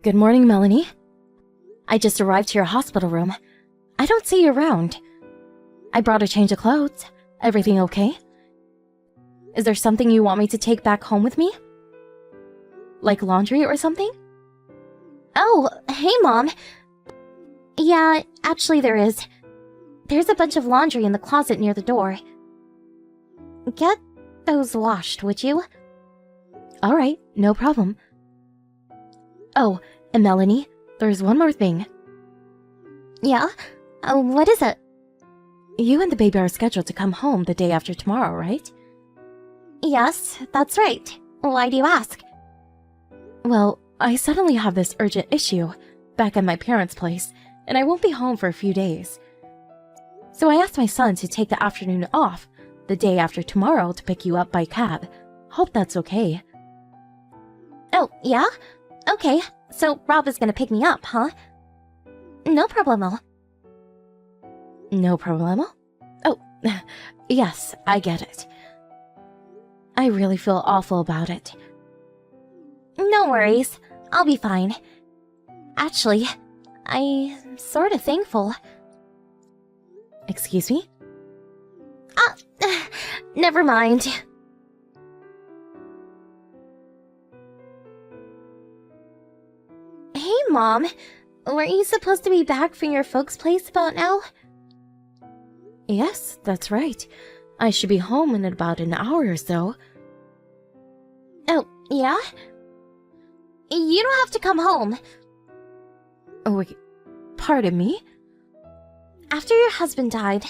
Good morning, Melanie. I just arrived to your hospital room. I don't see you around. I brought a change of clothes. Everything okay? Is there something you want me to take back home with me? Like laundry or something? Oh, hey, Mom. Yeah, actually there is. There's a bunch of laundry in the closet near the door. Get those washed, would you? Alright, no problem. Oh, and Melanie, there's one more thing. Yeah? What is it? You and the baby are scheduled to come home the day after tomorrow, right? Yes, that's right. Why do you ask? Well, I suddenly have this urgent issue back at my parents' place, and I won't be home for a few days. So I asked my son to take the afternoon off the day after tomorrow to pick you up by cab. Hope that's okay. Oh, yeah? Okay, so Rob is gonna pick me up, huh? No problemo. No problemo? Oh, yes, I get it. I really feel awful about it. No worries, I'll be fine. Actually, I'm sorta thankful. Excuse me? Never mind. Hey, Mom. Weren't you supposed to be back from your folks' place about now? Yes, that's right. I should be home in about an hour or so. Oh, yeah? You don't have to come home. Oh, wait, pardon me? After your husband died,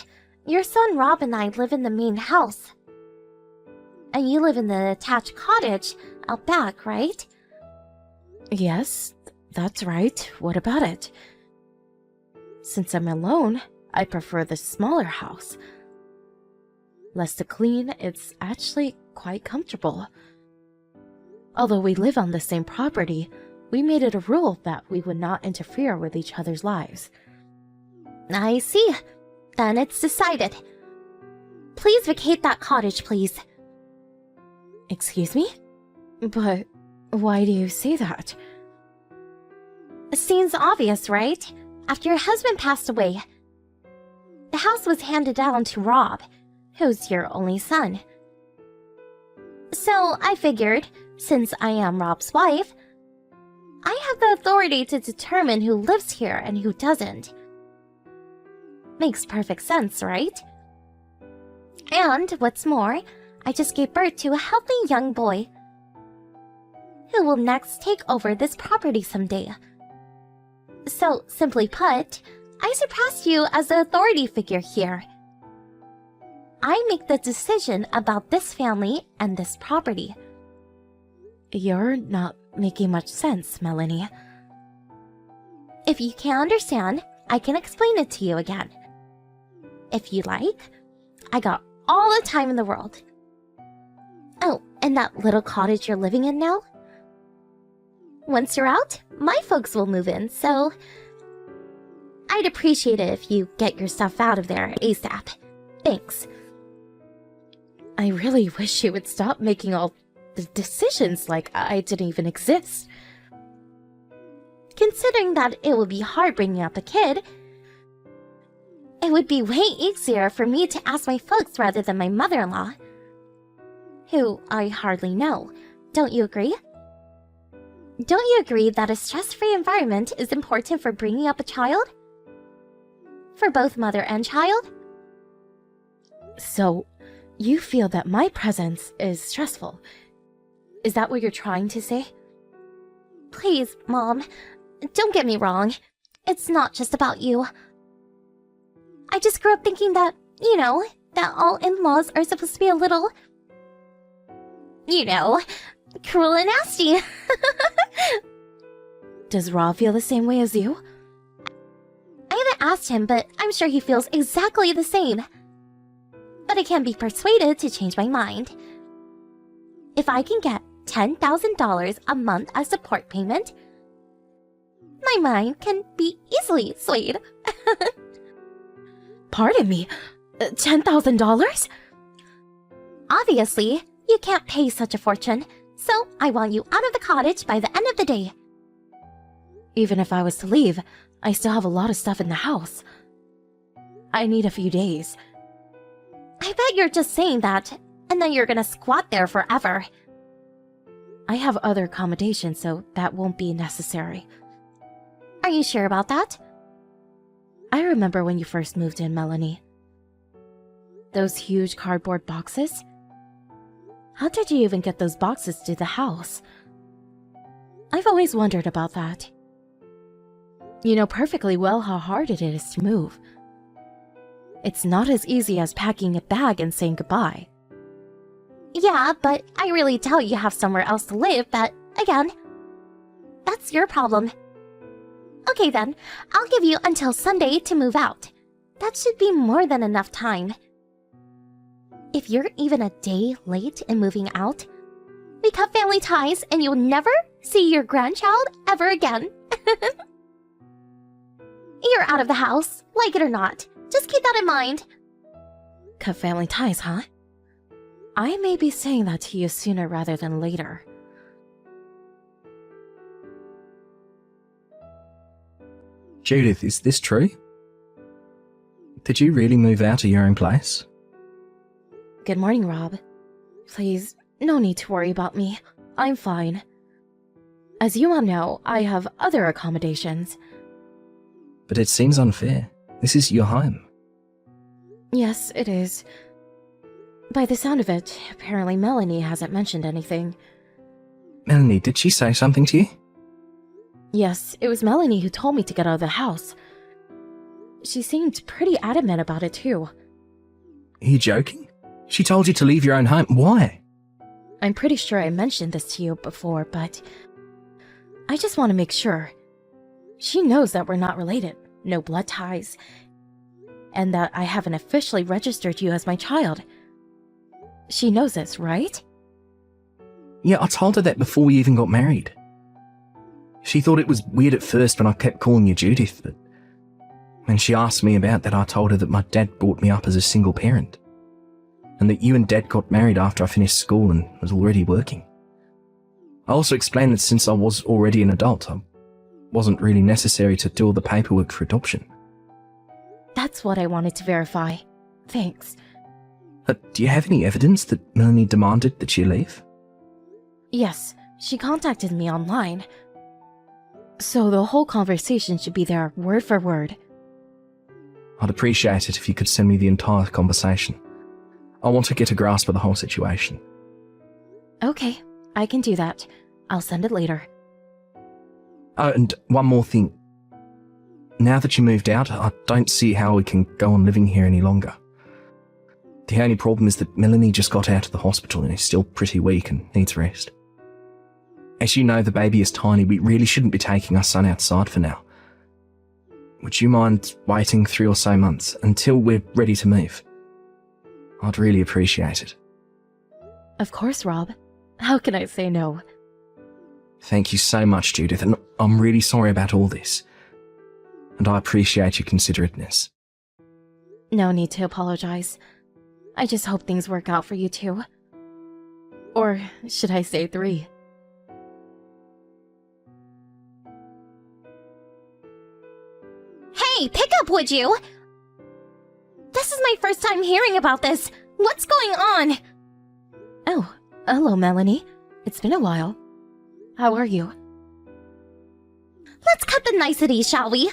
your son Rob and I live in the main house. And you live in the attached cottage out back, right? Yes, that's right. What about it? Since I'm alone, I prefer the smaller house. Less to clean, it's actually quite comfortable. Although we live on the same property, we made it a rule that we would not interfere with each other's lives. I see. Then it's decided. Please vacate that cottage, please. Excuse me? But why do you say that? Seems obvious, right? After your husband passed away, the house was handed down to Rob, who's your only son. So I figured, since I am Rob's wife, I have the authority to determine who lives here and who doesn't. Makes perfect sense, right? And what's more, I just gave birth to a healthy young boy who will next take over this property someday. So, simply put, I surpassed you as the authority figure here. I make the decision about this family and this property. You're not making much sense, Melanie. If you can't understand, I can explain it to you again. If you like, I got all the time in the world. Oh, and that little cottage you're living in now? Once you're out, my folks will move in, so I'd appreciate it if you get your stuff out of there ASAP. Thanks. I really wish you would stop making all the decisions like I didn't even exist. Considering that it would be hard bringing up a kid, it would be way easier for me to ask my folks rather than my mother-in-law, who I hardly know. Don't you agree? Don't you agree that a stress-free environment is important for bringing up a child? For both mother and child? So, you feel that my presence is stressful. Is that what you're trying to say? Please, Mom, don't get me wrong. It's not just about you. I just grew up thinking that, that all in-laws are supposed to be a little, cruel and nasty. Does Rob feel the same way as you? I haven't asked him, but I'm sure he feels exactly the same. But I can be persuaded to change my mind. If I can get $10,000 a month as support payment, my mind can be easily swayed. Pardon me, $10,000? Obviously, you can't pay such a fortune, so I want you out of the cottage by the end of the day. Even if I was to leave, I still have a lot of stuff in the house. I need a few days. I bet you're just saying that, and then you're gonna squat there forever. I have other accommodations, so that won't be necessary. Are you sure about that? I remember when you first moved in, Melanie. Those huge cardboard boxes? How did you even get those boxes to the house? I've always wondered about that. You know perfectly well how hard it is to move. It's not as easy as packing a bag and saying goodbye. Yeah, but I really doubt you have somewhere else to live, but again, that's your problem. Okay then, I'll give you until Sunday to move out. That should be more than enough time. If you're even a day late in moving out, we cut family ties and you'll never see your grandchild ever again. You're out of the house, like it or not. Just keep that in mind. Cut family ties, huh? I may be saying that to you sooner rather than later. Judith, is this true? Did you really move out of your own place? Good morning, Rob. Please, no need to worry about me. I'm fine. As you all know, I have other accommodations. But it seems unfair. This is your home. Yes, it is. By the sound of it, apparently Melanie hasn't mentioned anything. Melanie, did she say something to you? Yes, it was Melanie who told me to get out of the house. She seemed pretty adamant about it too. Are you joking? She told you to leave your own home. Why? I'm pretty sure I mentioned this to you before, but I just want to make sure. She knows that we're not related, no blood ties, and that I haven't officially registered you as my child. She knows this, right? Yeah, I told her that before we even got married. She thought it was weird at first when I kept calling you Judith, but when she asked me about that, I told her that my dad brought me up as a single parent, and that you and Dad got married after I finished school and was already working. I also explained that since I was already an adult, I wasn't really necessary to do all the paperwork for adoption. That's what I wanted to verify. Thanks. Do you have any evidence that Melanie demanded that you leave? Yes, she contacted me online. So the whole conversation should be there word for word. I'd appreciate it if you could send me the entire conversation. I want to get a grasp of the whole situation. Okay, I can do that. I'll send it later. Oh, and one more thing. Now that you moved out, I don't see how we can go on living here any longer. The only problem is that Melanie just got out of the hospital and is still pretty weak and needs rest. As you know, the baby is tiny. We really shouldn't be taking our son outside for now. Would you mind waiting 3 or so months until we're ready to move? I'd really appreciate it. Of course, Rob. How can I say no? Thank you so much, Judith, and I'm really sorry about all this. And I appreciate your considerateness. No need to apologize. I just hope things work out for you two. Or should I say 3? Hey, pick up, would you? This is my first time hearing about this. What's going on? Oh, hello, Melanie. It's been a while. How are you? Let's cut the niceties, shall we?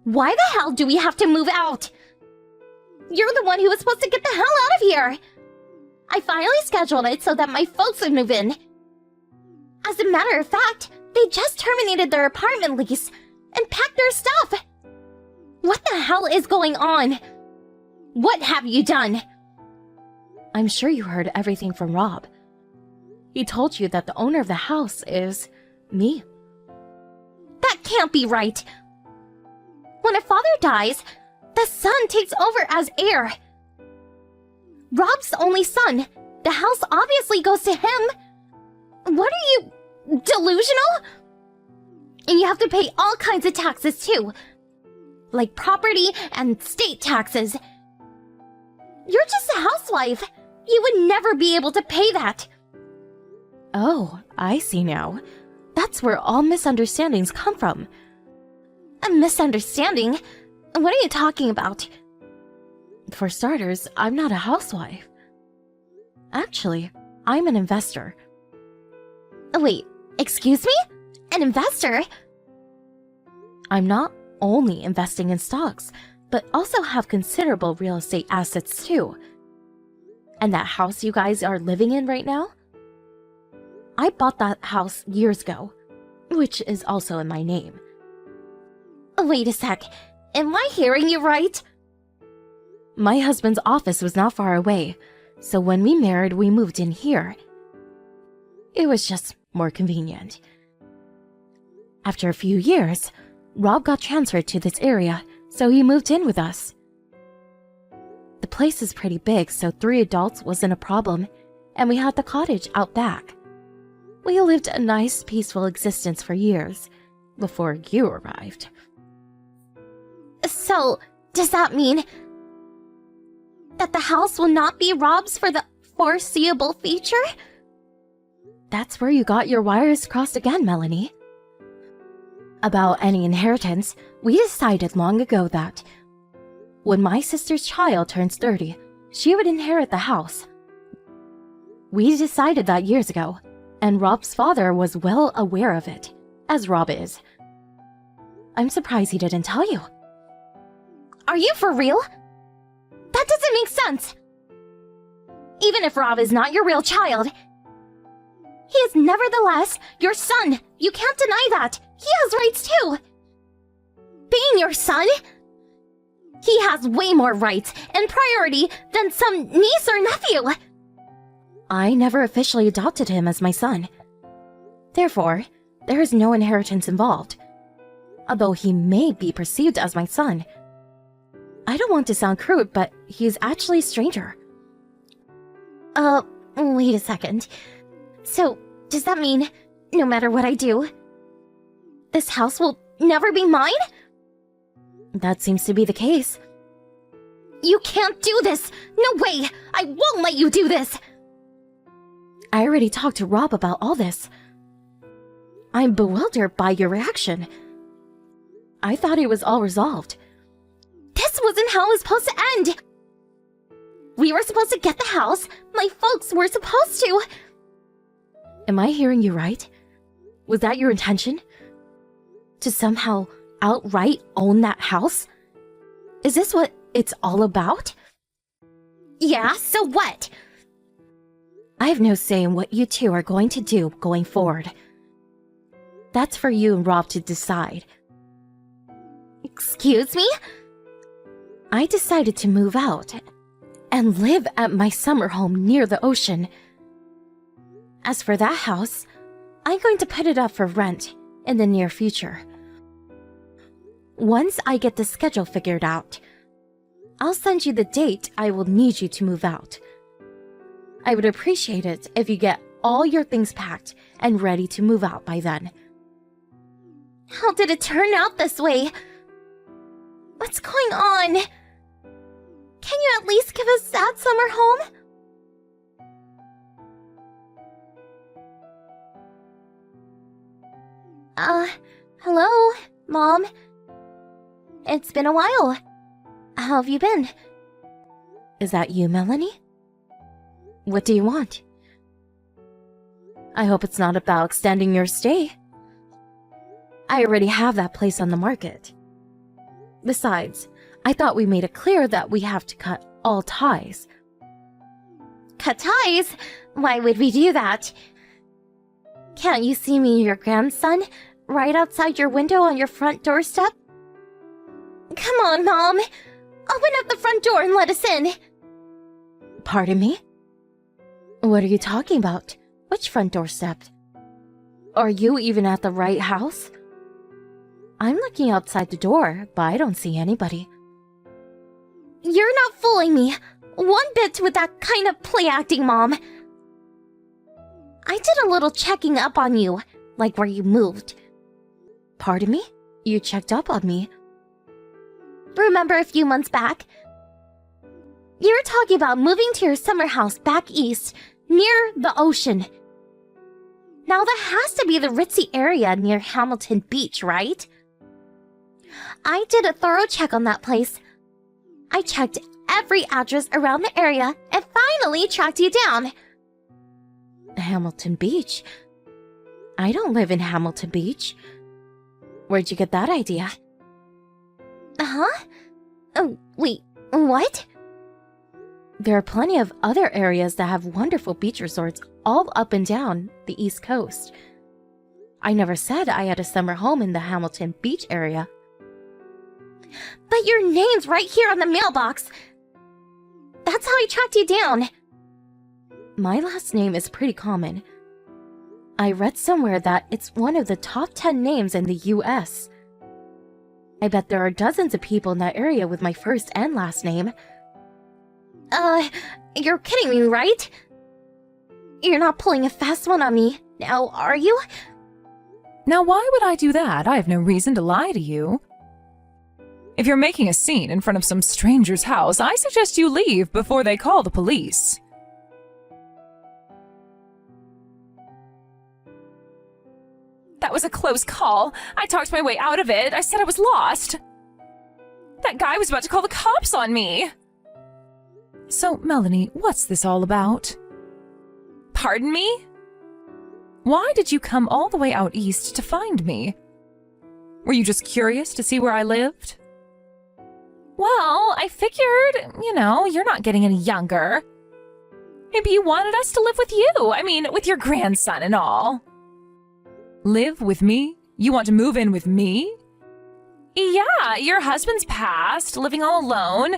Why the hell do we have to move out? You're the one who was supposed to get the hell out of here. I finally scheduled it so that my folks would move in. As a matter of fact, they just terminated their apartment lease and packed their stuff. What the hell is going on? What have you done? I'm sure you heard everything from Rob. He told you that the owner of the house is me. That can't be right. When a father dies, the son takes over as heir. Rob's the only son. The house obviously goes to him. What are you, delusional? And you have to pay all kinds of taxes too, like property and state taxes. You're just a housewife. You would never be able to pay that. Oh, I see now. That's where all misunderstandings come from. A misunderstanding? What are you talking about? For starters, I'm not a housewife. Actually, I'm an investor. Wait, excuse me? An investor? I'm not only investing in stocks, but also have considerable real estate assets too. And that house you guys are living in right now? I bought that house years ago, which is also in my name. Wait a sec, am I hearing you right? My husband's office was not far away, so when we married, we moved in here. It was just more convenient. After a few years, Rob got transferred to this area, so he moved in with us. The place is pretty big, so 3 adults wasn't a problem, and we had the cottage out back. We lived a nice, peaceful existence for years, before you arrived. So, does that mean that the house will not be Rob's for the foreseeable future? That's where you got your wires crossed again, Melanie. About any inheritance, we decided long ago that when my sister's child turns 30, she would inherit the house. We decided that years ago, and Rob's father was well aware of it, as Rob is. I'm surprised he didn't tell you. Are you for real? That doesn't make sense. Even if Rob is not your real child, he is nevertheless your son. You can't deny that. He has rights too. Being your son, he has way more rights and priority than some niece or nephew. I never officially adopted him as my son. Therefore, there is no inheritance involved. Although he may be perceived as my son. I don't want to sound crude, but he's actually a stranger. Wait a second. So, does that mean, no matter what I do, this house will never be mine? That seems to be the case. You can't do this! No way! I won't let you do this! I already talked to Rob about all this. I'm bewildered by your reaction. I thought it was all resolved. This wasn't how it was supposed to end! We were supposed to get the house. My folks were supposed to. Am I hearing you right? Was that your intention? To somehow outright own that house? Is this what it's all about? Yeah, so what? I have no say in what you two are going to do going forward. That's for you and Rob to decide. Excuse me? I decided to move out and live at my summer home near the ocean. As for that house, I'm going to put it up for rent in the near future. Once I get the schedule figured out, I'll send you the date I will need you to move out. I would appreciate it if you get all your things packed and ready to move out by then. How did it turn out this way? What's going on? Can you at least give us that summer home? Hello, Mom? It's been a while. How have you been? Is that you, Melanie? What do you want? I hope it's not about extending your stay. I already have that place on the market. Besides, I thought we made it clear that we have to cut all ties. Cut ties? Why would we do that? Can't you see me and your grandson right outside your window on your front doorstep? Come on, Mom. Open up the front door and let us in. Pardon me? What are you talking about? Which front doorstep? Are you even at the right house? I'm looking outside the door, but I don't see anybody. You're not fooling me one bit with that kind of play acting, Mom. I did a little checking up on you, like where you moved. Pardon me? You checked up on me? Remember a few months back? You were talking about moving to your summer house back east, near the ocean. Now that has to be the ritzy area near Hamilton Beach, right? I did a thorough check on that place. I checked every address around the area and finally tracked you down. Hamilton Beach? I don't live in Hamilton Beach. Where'd you get that idea? Huh? Oh, wait, what? There are plenty of other areas that have wonderful beach resorts all up and down the East Coast. I never said I had a summer home in the Hamilton Beach area. But your name's right here on the mailbox. That's how I tracked you down. My last name is pretty common. I read somewhere that it's one of the top 10 names in the US. I bet there are dozens of people in that area with my first and last name. You're kidding me, right? You're not pulling a fast one on me, now are you? Now why would I do that? I have no reason to lie to you. If you're making a scene in front of some stranger's house, I suggest you leave before they call the police. That was a close call. I talked my way out of it. I said I was lost. That guy was about to call the cops on me. So, Melanie, what's this all about? Pardon me? Why did you come all the way out east to find me? Were you just curious to see where I lived? Well, I figured, you're not getting any younger. Maybe you wanted us to live with you. I mean, with your grandson and all. Live with me? You want to move in with me? Yeah, your husband's passed, living all alone.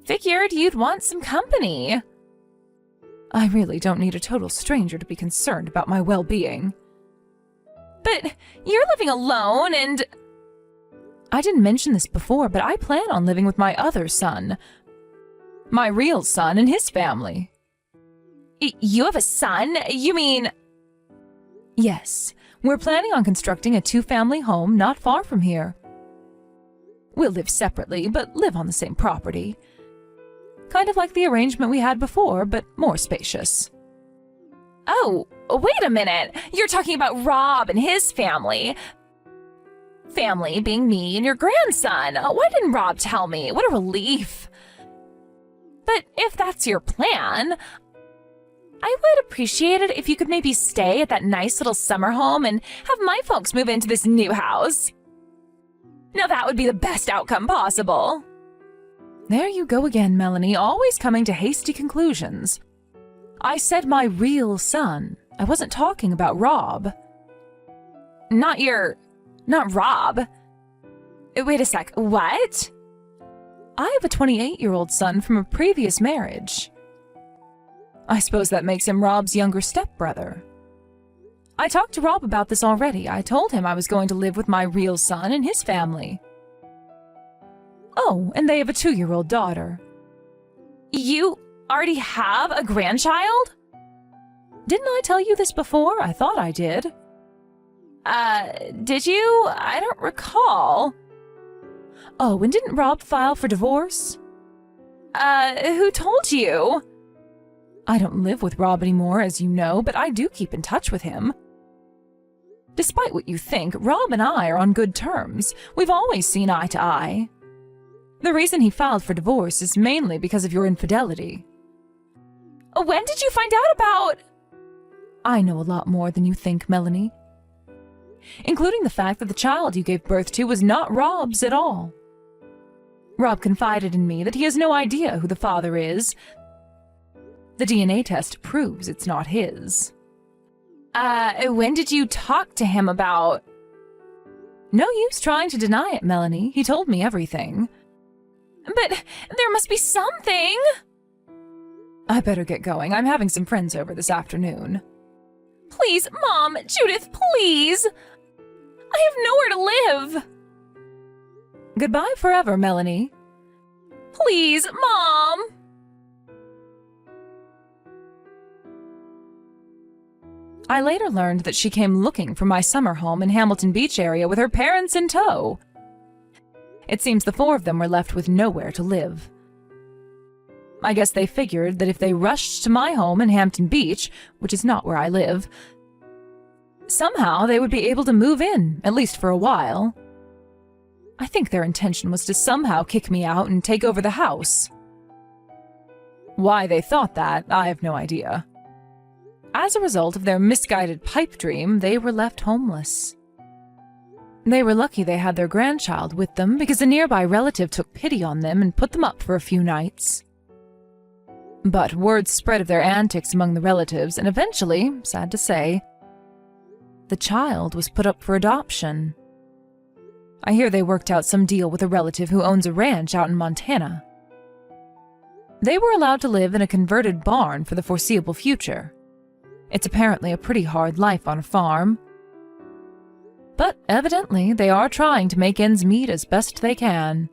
Figured you'd want some company. I really don't need a total stranger to be concerned about my well-being. But you're living alone and... I didn't mention this before, but I plan on living with my other son. My real son and his family. You have a son? You mean... Yes, we're planning on constructing a 2-family home not far from here. We'll live separately, but live on the same property. Kind of like the arrangement we had before, but more spacious. Oh, wait a minute. You're talking about Rob and his family. Family being me and your grandson. Why didn't Rob tell me? What a relief. But if that's your plan, I would appreciate it if you could maybe stay at that nice little summer home and have my folks move into this new house. Now that would be the best outcome possible. There you go again, Melanie, always coming to hasty conclusions. I said my real son. I wasn't talking about Rob. Not Rob. Wait a sec, what? I have a 28-year-old son from a previous marriage. I suppose that makes him Rob's younger stepbrother. I talked to Rob about this already. I told him I was going to live with my real son and his family. Oh, and they have a 2-year-old daughter. You already have a grandchild? Didn't I tell you this before? I thought I did. Did you? I don't recall. Oh, and didn't Rob file for divorce? Who told you? I don't live with Rob anymore, as you know, but I do keep in touch with him. Despite what you think, Rob and I are on good terms. We've always seen eye to eye. The reason he filed for divorce is mainly because of your infidelity. When did you find out about... I know a lot more than you think, Melanie. Including the fact that the child you gave birth to was not Rob's at all. Rob confided in me that he has no idea who the father is. The DNA test proves it's not his. When did you talk to him about... No use trying to deny it, Melanie. He told me everything. But there must be something. I better get going. I'm having some friends over this afternoon. Please, Mom, Judith, please. I have nowhere to live. Goodbye forever, Melanie. Please, Mom. I later learned that she came looking for my summer home in Hamilton Beach area with her parents in tow. It seems the 4 of them were left with nowhere to live. I guess they figured that if they rushed to my home in Hampton Beach, which is not where I live, somehow they would be able to move in, at least for a while. I think their intention was to somehow kick me out and take over the house. Why they thought that, I have no idea. As a result of their misguided pipe dream, they were left homeless. They were lucky they had their grandchild with them because a nearby relative took pity on them and put them up for a few nights. But word spread of their antics among the relatives, and eventually, sad to say, the child was put up for adoption. I hear they worked out some deal with a relative who owns a ranch out in Montana. They were allowed to live in a converted barn for the foreseeable future. It's apparently a pretty hard life on a farm. But evidently, they are trying to make ends meet as best they can.